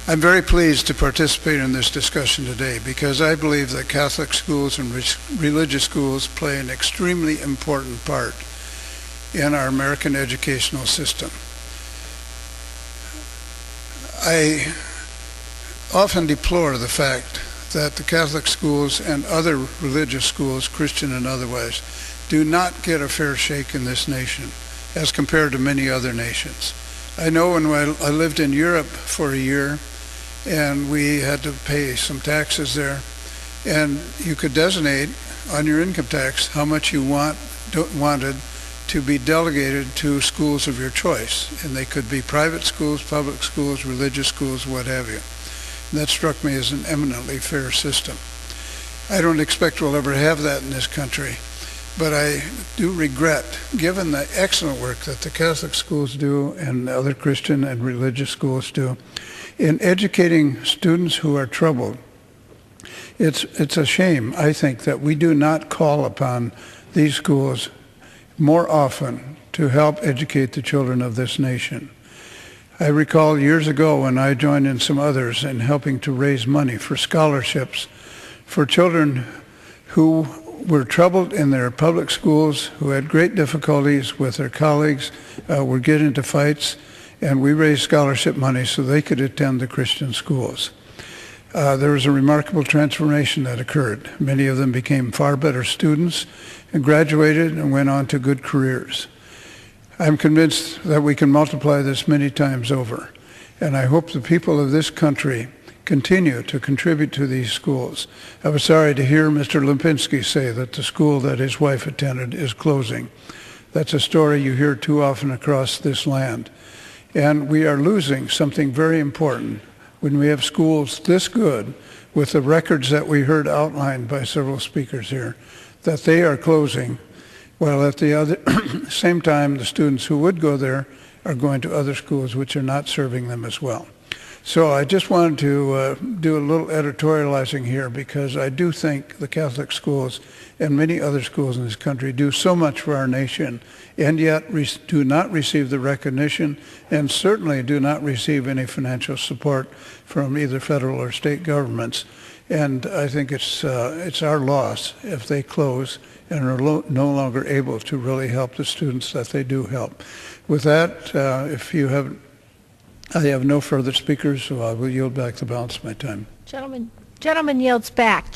I'm very pleased to participate in this discussion today because I believe that Catholic schools and religious schools play an extremely important part in our American educational system. I often deplore the fact that the Catholic schools and other religious schools, Christian and otherwise, do not get a fair shake in this nation as compared to many other nations. I know when I lived in Europe for a year, and we had to pay some taxes there, and you could designate on your income tax how much you wanted to be delegated to schools of your choice, and they could be private schools, public schools, religious schools, what have you. And that struck me as an eminently fair system. I don't expect we'll ever have that in this country, but I do regret, given the excellent work that the Catholic schools do and other Christian and religious schools do, in educating students who are troubled. It's a shame, I think, that we do not call upon these schools more often to help educate the children of this nation. I recall years ago when I joined in some others in helping to raise money for scholarships for children who were troubled in their public schools, who had great difficulties with their colleagues, would get into fights, and we raised scholarship money so they could attend the Christian schools. There was a remarkable transformation that occurred. Many of them became far better students and graduated and went on to good careers. I'm convinced that we can multiply this many times over, and I hope the people of this country continue to contribute to these schools. I was sorry to hear Mr. Lipinski say that the school that his wife attended is closing. That's a story you hear too often across this land. And we are losing something very important when we have schools this good, with the records that we heard outlined by several speakers here, that they are closing, while at the same time the students who would go there are going to other schools which are not serving them as well. So I just wanted to do a little editorializing here, because I do think the Catholic schools and many other schools in this country do so much for our nation, and yet do not receive the recognition and certainly do not receive any financial support from either federal or state governments. And I think it's our loss if they close and are no longer able to really help the students that they do help. With that, I have no further speakers, so I will yield back the balance of my time. Gentleman yields back.